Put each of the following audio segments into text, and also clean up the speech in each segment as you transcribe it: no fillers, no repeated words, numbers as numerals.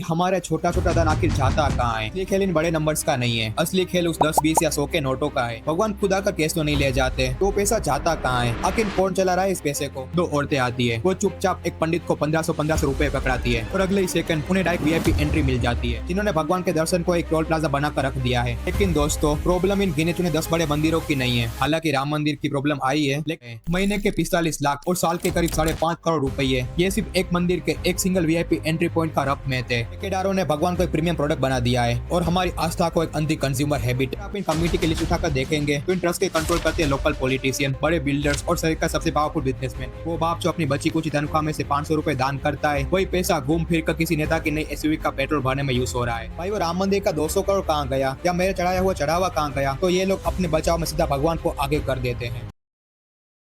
हमारा छोटा छोटा धन आखिर जाता कहाँ है। असली खेल इन बड़े नंबर्स का नहीं है, असली खेल उस 10, 20 या 100 के नोटों का है। भगवान खुदा का केस तो नहीं ले जाते, तो पैसा जाता कहाँ है, आखिर कौन चला रहा है इस पैसे को। दो औरतें आती है, वो चुपचाप एक पंडित को 1500 रुपए पकड़ाती है और अगले ही सेकंड उन्हें डायरेक्ट वीआईपी एंट्री मिल जाती है, जिन्होंने भगवान के दर्शन को एक टोल प्लाजा बनाकर रख दिया है। लेकिन दोस्तों, प्रॉब्लम इन गिने चुने 10 बड़े मंदिरों की नहीं है। हालांकि राम मंदिर की प्रॉब्लम आई है, लेकिन महीने के 45 लाख और साल के करीब 5.5 करोड़ रुपए, ये सिर्फ एक मंदिर के एक सिंगल वीआईपी एंट्री पॉइंट का रफ में थे। ठेकेदारों ने भगवान को एक प्रीमियम प्रोडक्ट बना दिया है और हमारी आस्था को एक अंधी कंज्यूमर हैबिट। आप इन कम्युनिटी की लिस्ट उठाकर देखेंगे तो इन ट्रस्ट के कंट्रोल करते हैं लोकल पॉलिटिशियन, बड़े बिल्डर्स और शहर का सबसे पावरफुल बिजनेसमैन। वो बाप जो अपनी बची कुछ तनख्वाह में से 500 रुपए दान करता है, वही पैसा घूम फिर कर किसी नेता की नई एसयूवी का पेट्रोल भरने में यूज हो रहा है। भाई, वो राम मंदिर का 200 करोड़ कहाँ गया या मेरे चढ़ाया हुआ चढ़ावा कहाँ गया, तो ये लोग अपने बचाव में सीधा भगवान को आगे कर देते हैं।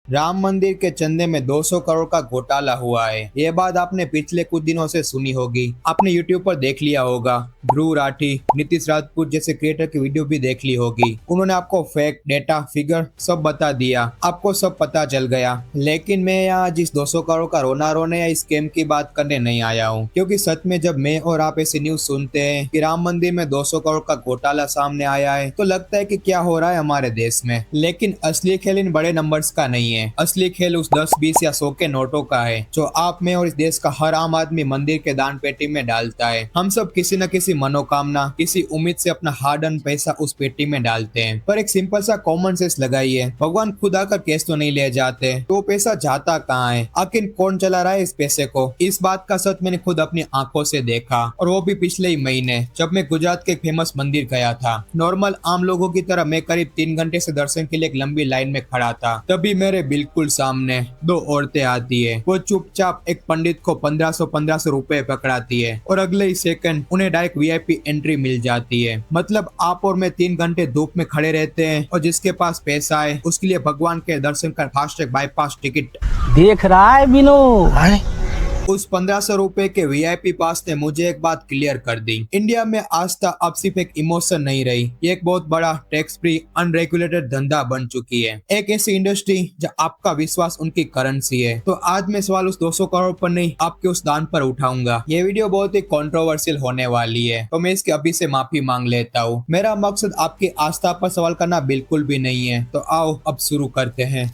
राम मंदिर के चंदे में 200 करोड़ का घोटाला हुआ है। ये बात आपने पिछले कुछ दिनों से सुनी होगी, आपने यूट्यूब पर देख लिया होगा। ध्रुव राठी, नीतीश राजपूत जैसे क्रिएटर की वीडियो भी देख ली होगी। उन्होंने आपको फैक्ट, डेटा, फिगर सब बता दिया, आपको सब पता चल गया। लेकिन मैं यहाँ जिस 200 करोड़ का रोना रोने या स्कैम की बात करने नहीं आया हूँ, क्योंकि सच में जब मैं और आप ऐसी न्यूज सुनते हैं कि राम मंदिर में 200 करोड़ का घोटाला सामने आया है, तो लगता है कि क्या हो रहा है हमारे देश में। लेकिन असली खेल इन बड़े नंबर्स का नहीं है, असली खेल उस 10, 20 या 100 के नोटों का है, जो आप में और इस देश का हर आम आदमी मंदिर के दान पेटी में डालता है। हम सब किसी न किसी मनोकामना, किसी उम्मीद से अपना हार्ड अर्न पैसा उस पेटी में डालते हैं। पर एक सिंपल सा कॉमन सेंस लगाइए, भगवान खुदा का केस तो नहीं ले जाते, तो पैसा जाता कहाँ है, आखिर कौन चला रहा है इस पैसे को। इस बात का सच मैंने खुद अपनी आंखों से देखा, और वो भी पिछले ही महीने, जब मैं गुजरात के एक फेमस मंदिर गया था। नॉर्मल आम लोगों की तरह मैं करीब 3 घंटे से दर्शन के लिए एक लंबी लाइन में खड़ा था। तभी मेरे बिल्कुल सामने 2 औरतें आती है, वो चुपचाप एक पंडित को 1500 रुपए पकड़ाती है और अगले ही सेकंड उन्हें डायरेक्ट वीआईपी एंट्री मिल जाती है। मतलब आप और मैं 3 घंटे धूप में खड़े रहते हैं, और जिसके पास पैसा है उसके लिए भगवान के दर्शन का फास्टैग बाईपास टिकट देख रहा है विनोद। उस 1500 रुपए के वीआईपी पास ने मुझे एक बात क्लियर कर दी। इंडिया में आस्था अब सिर्फ एक इमोशन नहीं रही, ये एक बहुत बड़ा टैक्स फ्री अनरेगुलेटेड धंधा बन चुकी है। एक ऐसी इंडस्ट्री जहाँ आपका विश्वास उनकी करेंसी है। तो आज मैं सवाल उस 200 करोड़ पर नहीं, आपके उस दान पर उठाऊंगा। ये वीडियो बहुत ही कंट्रोवर्शियल होने वाली है, तो मैं इसके अभी से माफी मांग लेता हूँ। मेरा मकसद आपकी आस्था पर सवाल करना बिल्कुल भी नहीं है। तो आओ अब शुरू करते हैं।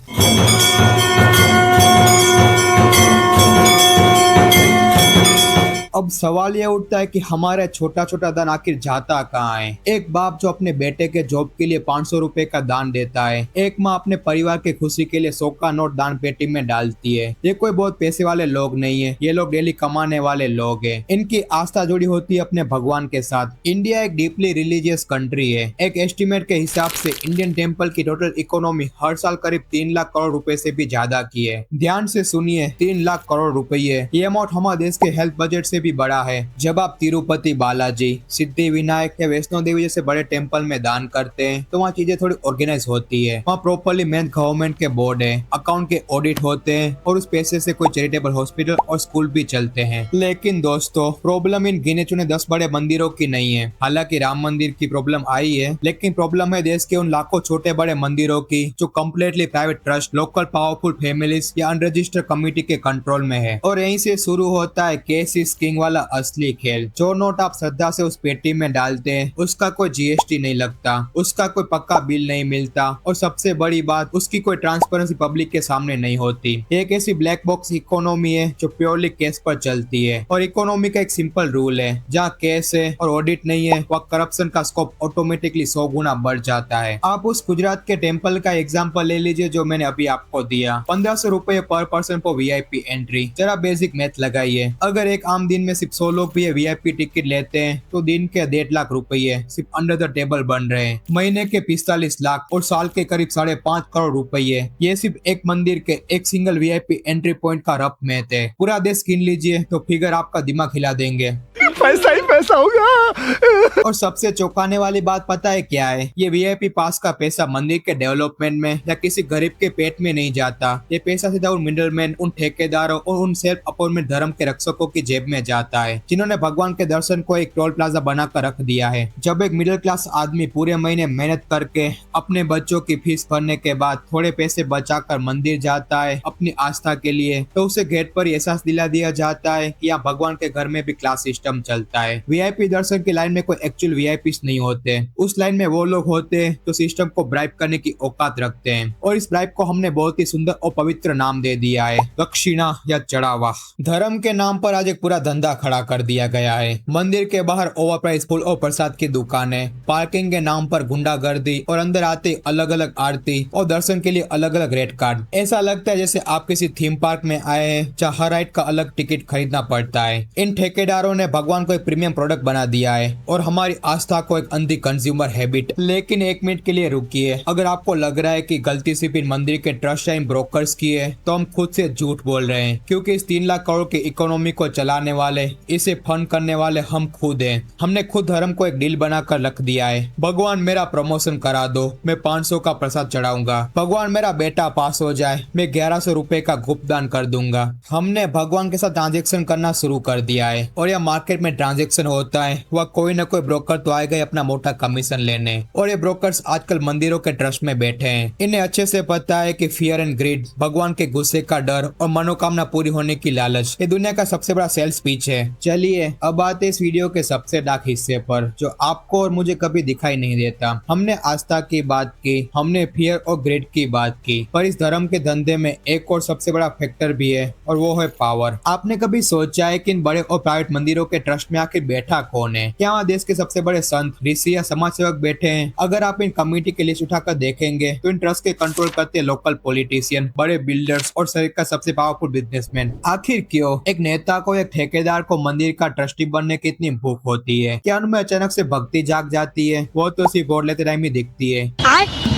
अब सवाल ये उठता है कि हमारा छोटा छोटा दान आखिर जाता कहाँ है। एक बाप जो अपने बेटे के जॉब के लिए 500 रुपए का दान देता है, एक माँ अपने परिवार की खुशी के लिए 100 का नोट दान पेटी में डालती है। ये कोई बहुत पैसे वाले लोग नहीं है, ये लोग डेली कमाने वाले लोग हैं। इनकी आस्था जुड़ी होती है अपने भगवान के साथ। इंडिया एक डीपली रिलीजियस कंट्री है। एक एस्टिमेट के हिसाब से इंडियन टेम्पल की टोटल इकोनॉमी हर साल करीब 3 लाख करोड़ रुपए से भी ज्यादा की है। ध्यान से सुनिए, 3 लाख करोड़ रुपये। ये अमाउंट हमारे देश के हेल्थ बजट से भी बड़ा है। जब आप तिरुपति बालाजी, सिद्धि विनायक या वैष्णो देवी जैसे बड़े टेम्पल में दान करते हैं, तो वहाँ चीजें थोड़ी ऑर्गेनाइज होती है। वहाँ प्रॉपरली मेन गवर्नमेंट के बोर्ड है, अकाउंट के ऑडिट होते हैं, और उस पैसे से कोई चैरिटेबल हॉस्पिटल और स्कूल भी चलते हैं। लेकिन दोस्तों, प्रॉब्लम इन गिने चुने 10 बड़े मंदिरों की नहीं है। हालांकि राम मंदिर की प्रॉब्लम आई है, लेकिन प्रॉब्लम है देश के उन लाखों छोटे बड़े मंदिरों की, जो completely private trust, local powerful families या अनरजिस्टर्ड कमिटी के कंट्रोल में है। और यहीं से शुरू होता है केस इज किंग वाला असली खेल। जो नोट आप श्रद्धा से उस पेटी में डालते हैं, उसका कोई जीएसटी नहीं लगता, उसका कोई पक्का बिल नहीं मिलता, और सबसे बड़ी बात, उसकी कोई ट्रांसपेरेंसी पब्लिक के सामने नहीं होती। एक ऐसी ब्लैक बॉक्स इकोनॉमी है जो प्योरली केस पर चलती है। और इकोनॉमी का एक सिंपल रूल है, जहाँ केस है और ऑडिट नहीं है, वहाँ करप्शन का स्कोप ऑटोमेटिकली 100 गुना बढ़ जाता है। आप उस गुजरात के टेम्पल का एग्जाम्पल ले लीजिए जो मैंने अभी आपको दिया। 1500 रुपए पर पर्सन फॉर वीआईपी एंट्री। जरा बेसिक मैथ लगाइए, अगर एक आम दिन में सिर्फ 100 लोग भी ये वीआईपी टिकट लेते हैं, तो दिन के 1.5 लाख रुपए सिर्फ अंडर द टेबल बन रहे हैं। महीने के 45 लाख और साल के करीब 5.5 करोड़ रुपए, ये सिर्फ एक मंदिर के एक सिंगल वीआईपी एंट्री पॉइंट का रफ मैथ है। पूरा देश गिन लीजिए तो फिगर आपका दिमाग हिला देंगे। पैसा ही पैसा। ऐसा हो गया। और सबसे चौंकाने वाली बात पता है क्या है? ये वीआईपी पास का पैसा मंदिर के डेवलपमेंट में या किसी गरीब के पेट में नहीं जाता। ये पैसा सीधा उन मिडलमैन, उन ठेकेदारों और उन सेल्फ अपॉइंटमेंट धर्म के रक्षकों की जेब में जाता है, जिन्होंने भगवान के दर्शन को एक टोल प्लाजा बनाकर रख दिया है। जब एक मिडिल क्लास आदमी पूरे महीने मेहनत करके अपने बच्चों की फीस भरने के बाद थोड़े पैसे बचाकर मंदिर जाता है अपनी आस्था के लिए, तो उसे गेट पर एहसास दिला दिया जाता है कि यहाँ भगवान के घर में भी क्लास सिस्टम चलता है। वीआईपी दर्शन की लाइन में कोई एक्चुअल वीआईपी नहीं होते। उस लाइन में वो लोग होते हैं जो सिस्टम को ब्राइब करने की औकात रखते हैं, और इस ब्राइब को हमने बहुत ही सुंदर और पवित्र नाम दे दिया है, दक्षिणा या चढ़ावा। धर्म के नाम पर आज एक पूरा धंधा खड़ा कर दिया गया है। मंदिर के बाहर ओवरप्राइस फूल और प्रसाद की दुकानें, पार्किंग के नाम पर गुंडागर्दी, और अंदर आते अलग अलग आरती और दर्शन के लिए अलग अलग रेट कार्ड। ऐसा लगता है जैसे आप किसी थीम पार्क में आए हैं जहाँ हर राइड का अलग टिकट खरीदना पड़ता है। इन ठेकेदारों ने भगवान को एक प्रीमियम प्रोडक्ट बना दिया है और हमारी आस्था को एक अंधी कंज्यूमर हैबिट। लेकिन एक मिनट के लिए रुकिए, अगर आपको लग रहा है कि गलती सिर्फ इन मंदिर के ट्रस्ट या ब्रोकर्स की है, तो हम खुद से झूठ बोल रहे हैं, क्योंकि इस 3 लाख करोड़ की इकोनॉमी को चलाने वाले, इसे फंड करने वाले हम खुद हैं। हमने खुद धर्म को एक डील बनाकर रख दिया है। भगवान मेरा प्रमोशन करा दो, मैं 500 का प्रसाद चढ़ाऊंगा। भगवान मेरा बेटा पास हो जाए, मैं 1100 रुपए का गुप्त दान कर दूंगा। हमने भगवान के साथ ट्रांजेक्शन करना शुरू कर दिया है, और यह मार्केट में ट्रांजेक्शन होता है, वह कोई न कोई ब्रोकर तो आएगा ही अपना मोटा कमीशन लेने। और ये ब्रोकर्स आजकल मंदिरों के ट्रस्ट में बैठे हैं। इन्हें अच्छे से पता है कि फियर एंड ग्रीड, भगवान के गुस्से का डर और मनोकामना पूरी होने की लालच, ये दुनिया का सबसे बड़ा सेल्स पिच है। चलिए अब आते इस वीडियो के सबसे डार्क हिस्से पर, जो आपको और मुझे कभी दिखाई नहीं देता। हमने आस्था की बात की, हमने फियर और ग्रेड की बात की, पर इस धर्म के धंधे में एक और सबसे बड़ा फैक्टर भी है, और वो है पावर। आपने कभी सोचा है कि इन बड़े और प्राइवेट मंदिरों के ट्रस्ट में आखिर बैठा कौन है? क्या वहाँ देश के सबसे बड़े संत, ऋषि या समाज सेवक बैठे हैं? अगर आप इन कमेटी की लिस्ट उठाकर देखेंगे तो इन ट्रस्ट के कंट्रोल करते हैं लोकल पॉलिटिशियन, बड़े बिल्डर्स और शहर का सबसे पावरफुल बिजनेसमैन। आखिर क्यों एक नेता को, एक ठेकेदार को मंदिर का ट्रस्टी बनने की इतनी भूख होती है? क्या उनमें अचानक से भक्ति जाग जाती है? वो तो सिर्फ वोट लेते टाइम ही दिखती है।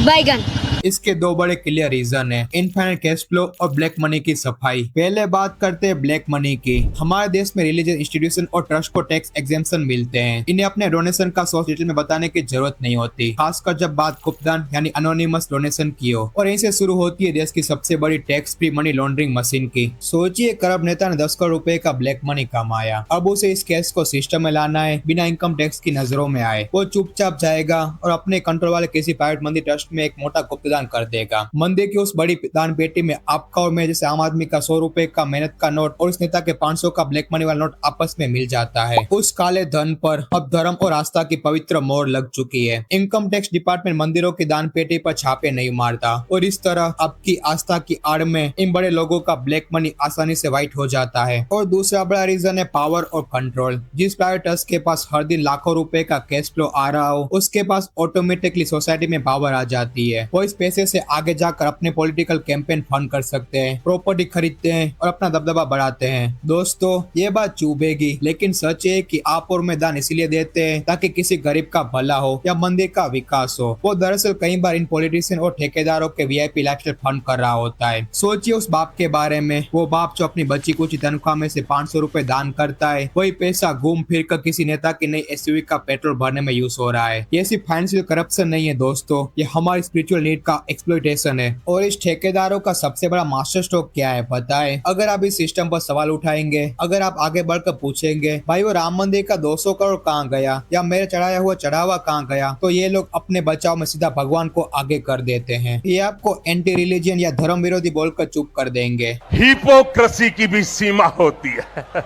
बैगन इसके 2 बड़े क्लियर रीजन है, इनफाइनाइट कैश फ्लो और ब्लैक मनी की सफाई। पहले बात करते हैं ब्लैक मनी की। हमारे देश में रिलीजियस इंस्टीट्यूशन और ट्रस्ट को टैक्स एग्जेम्पशन मिलते हैं। इन्हें अपने डोनेशन का सोर्स डिटेल में बताने की जरूरत नहीं होती, खासकर जब बात गुप्तदान यानी अनोनिमस डोनेशन की हो। और यहीं से शुरू होती है देश की सबसे बड़ी tax free money laundering machine की। सोचिए, करप्ट नेता ने 10 करोड़ रुपए का ब्लैक मनी कमाया, अब उसे इस केस को सिस्टम में लाना है बिना इनकम टैक्स की नजरों में आए। वो चुपचाप जाएगा और अपने कंट्रोल वाले किसी प्राइवेट मंदिर ट्रस्ट में एक मोटा गुप्त दान कर देगा। मंदिर की उस बड़ी दान पेटी में आपका और मैं जैसे आम आदमी का 100 रुपए का मेहनत का नोट और उस नेता के 500 का ब्लैक मनी वाला नोट आपस में मिल जाता है। उस काले धन पर अब धर्म और आस्था की पवित्र मोहर लग चुकी है। इनकम टैक्स डिपार्टमेंट मंदिरों की दान पेटी पर छापे नहीं मारता, और इस तरह आपकी आस्था की आड़ में इन बड़े लोगों का ब्लैक मनी आसानी से व्हाइट हो जाता है। और दूसरा बड़ा रीजन है पावर और कंट्रोल। जिस प्राइवेट ट्रस्ट के पास हर दिन लाखों रुपए का कैश फ्लो आ रहा हो, उसके पास ऑटोमेटिकली सोसाइटी में पावर आ जाती है। वो इस पैसे से आगे जाकर अपने पॉलिटिकल कैंपेन फंड कर सकते हैं, प्रॉपर्टी खरीदते हैं और अपना दबदबा बढ़ाते हैं। दोस्तों, ये बात चुभेगी, लेकिन सच है कि आप और मैं दान इसलिए देते हैं ताकि किसी गरीब का भला हो या मंदिर का विकास हो। वो दरअसल कई बार इन पॉलिटिशियन और ठेकेदारों के वीआईपी लाइफस्टाइल फंड कर रहा होता है। सोचिए उस बाप के बारे में, वो बाप जो अपनी बची कुछ तनख्वाह में से 500 रुपए दान करता है, वही पैसा घूम फिर कर किसी नेता की नई एसयूवी का पेट्रोल भरने में यूज हो रहा है। ये सिर्फ फाइनेंशियल करप्शन नहीं है दोस्तों, ये हमारी स्पिरिचुअल नीड का एक्सप्लॉइटेशन है। और इस ठेकेदारों का सबसे बड़ा मास्टर स्ट्रोक क्या है पता है? अगर आप इस सिस्टम पर सवाल उठाएंगे, अगर आप आगे बढ़कर पूछेंगे भाई वो राम मंदिर का 200 करोड़ कहाँ गया, या मेरे चढ़ाया हुआ चढ़ावा कहाँ गया, तो ये लोग अपने बचाव में सीधा भगवान को आगे कर देते हैं। ये आपको एंटी रिलीजन या धर्म विरोधी बोलकर चुप कर देंगे। हिपोक्रेसी की भी सीमा होती है।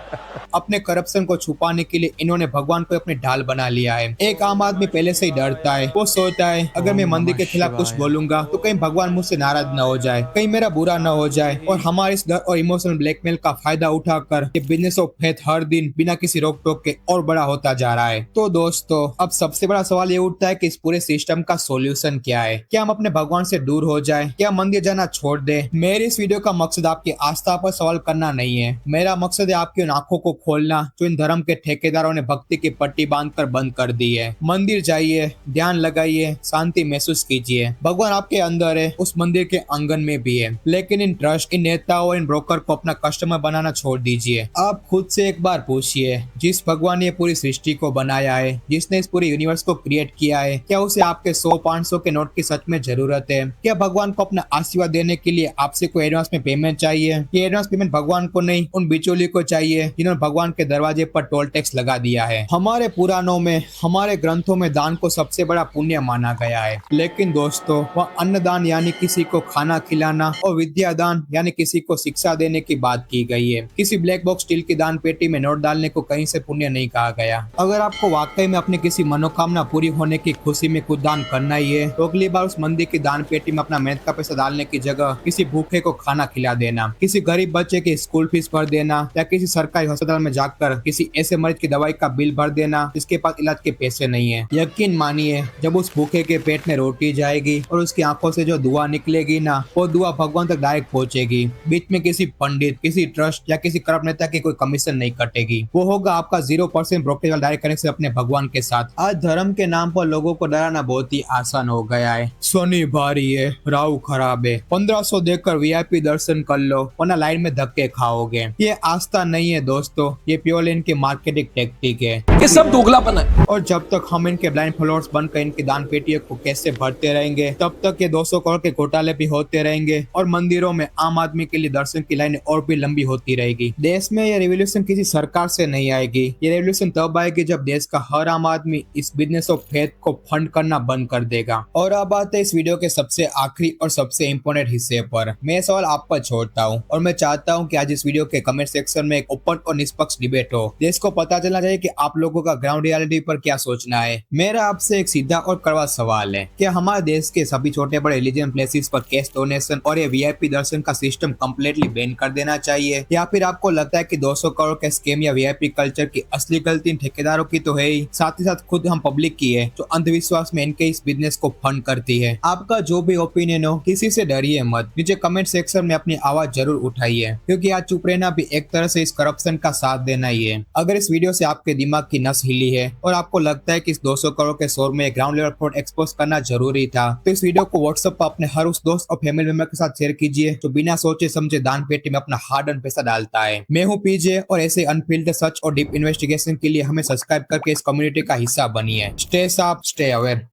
अपने करप्शन को छुपाने के लिए इन्होंने भगवान को अपने ढाल बना लिया है। एक आम आदमी पहले से ही डरता है, वो सोचता है अगर मैं मंदिर के खिलाफ कुछ बोलूंगा तो कहीं भगवान मुझसे नाराज न हो जाए, कहीं मेरा बुरा न हो जाए। और हमारे इस डर और इमोशनल ब्लैकमेल का फायदा उठाकर ये बिजनेस ऑफ फेथ हर दिन बिना किसी रोक टोक के और बड़ा होता जा रहा है। तो दोस्तों, अब सबसे बड़ा सवाल ये उठता है कि इस पूरे सिस्टम का सॉल्यूशन क्या है? क्या हम अपने भगवान से दूर हो जाए? क्या मंदिर जाना छोड़ दे? मेरे इस वीडियो का मकसद आपकी आस्था पर सवाल करना नहीं है। मेरा मकसद है आपकी उन आंखों को खोलना जो इन धर्म के ठेकेदारों ने भक्ति की पट्टी बांधकर बंद कर दी है। मंदिर जाइए, ध्यान लगाइए, शांति महसूस कीजिए। भगवान के अंदर है, उस मंदिर के आंगन में भी है। लेकिन इन ट्रस्ट, इन नेताओं, इन ब्रोकर को अपना कस्टमर बनाना छोड़ दीजिए। आप खुद से एक बार पूछिए, जिस भगवान ने पूरी सृष्टि को बनाया है, जिसने इस पूरे यूनिवर्स को क्रिएट किया है, क्या उसे आपके 100-500 के नोट की सच में जरूरत है? क्या भगवान को अपना आशीर्वाद देने के लिए आपसे कोई एडवांस में पेमेंट चाहिए? ये एडवांस पेमेंट भगवान को नहीं, उन बिचौलियों को चाहिए जिन्होंने भगवान के दरवाजे पर टोल टैक्स लगा दिया है। हमारे पुराणों में, हमारे ग्रंथों में दान को सबसे बड़ा पुण्य माना गया है। लेकिन दोस्तों, वह अन्नदान यानी किसी को खाना खिलाना और विद्यादान यानी किसी को शिक्षा देने की बात की गई है। किसी ब्लैक बॉक्स स्टील की दान पेटी में नोट डालने को कहीं से पुण्य नहीं कहा गया। अगर आपको वाकई में अपनी किसी मनोकामना पूरी होने की खुशी में कुछ दान करना ही है, तो अगली बार उस मंदिर की दान पेटी में अपना मेहनत का पैसा डालने की जगह किसी भूखे को खाना खिला देना, किसी गरीब बच्चे की स्कूल फीस भर देना, या किसी सरकारी अस्पताल में जाकर किसी ऐसे मरीज की दवाई का बिल भर देना जिसके पास इलाज के पैसे नहीं है। यकीन मानिए, जब उस भूखे के पेट में रोटी जाएगी और उसकी आंखों से जो दुआ निकलेगी ना, वो दुआ भगवान तक डायरेक्ट पहुंचेगी। बीच में किसी पंडित, किसी ट्रस्ट या किसी करप्ट नेता की कोई कमीशन नहीं कटेगी। वो होगा आपका 0% ब्रोकरेज वाला डायरेक्ट कनेक्शन अपने भगवान के साथ। आज धर्म के नाम पर लोगों को डराना बहुत ही आसान हो गया है। शनि भारी है, राहु खराब है, 1500 देकर वीआईपी दर्शन कर लो वरना लाइन में धक्के खाओगे। ये आस्था नहीं है दोस्तों, ये प्योरली इनकी मार्केटिंग टेक्निक है। ये सब दोगलापन है। और जब तक हम इनके ब्लाइंड फॉलोअर्स बनकर इनकी दान पेटियों को कैसे भरते रहेंगे, तब तक ये 200 करोड़ के घोटाले भी होते रहेंगे और मंदिरों में आम आदमी के लिए दर्शन की लाइनें और भी लंबी होती रहेगी। देश में ये रेवोल्यूशन किसी सरकार से नहीं आएगी। ये रेवोल्यूशन तब आएगी जब देश का हर आम आदमी इस बिजनेस ऑफ फेथ को फंड करना बंद कर देगा। और अब आते हैं इस वीडियो के सबसे आखिरी और सबसे इम्पोर्टेंट हिस्से पर। मैं सवाल आप पर छोड़ता हूँ और मैं चाहता हूँ कि आज इस वीडियो के कमेंट सेक्शन में एक ओपन और निष्पक्ष डिबेट हो। देश को पता चलना चाहिए कि आप लोगों का ग्राउंड रियलिटी पर क्या सोचना है। मेरा आपसे एक सीधा और कड़वा सवाल है, क्या हमारे देश के सभी छोटे बड़े रिलीजियन प्लेसेस पर कैश डोनेशन और ये वीआईपी दर्शन का सिस्टम कम्प्लीटली बैन कर देना चाहिए? या फिर आपको लगता है कि 200 करोड़ के स्कैम या वीआईपी कल्चर की असली गलती ठेकेदारों की तो है ही, साथ ही साथ खुद हम पब्लिक की है जो अंधविश्वास में इनके इस बिजनेस को फंड करती है? आपका जो भी ओपिनियन हो, किसी से डरिए मत, नीचे कमेंट सेक्शन में अपनी आवाज जरूर उठाइए, क्योंकि आज चुप रहना भी एक तरह से इस करप्शन का साथ देना ही है। अगर इस वीडियो से आपके दिमाग की नस हिली है और आपको लगता है कि इस 200 करोड़ के शोर में ग्राउंड लेवल फ्रॉड एक्सपोज करना जरूरी था, तो इस वीडियो को व्हाट्सएप पर अपने हर उस दोस्त और फैमिली मेंबर के साथ शेयर कीजिए जो बिना सोचे समझे दान पेटी में अपना हार्ड अर्न पैसा डालता है। मैं हूं पीजे और ऐसे अनफिल्टर्ड सच और डीप इन्वेस्टिगेशन के लिए हमें सब्सक्राइब करके इस कम्युनिटी का हिस्सा बनिए। स्टे साफ, स्टे अवेयर।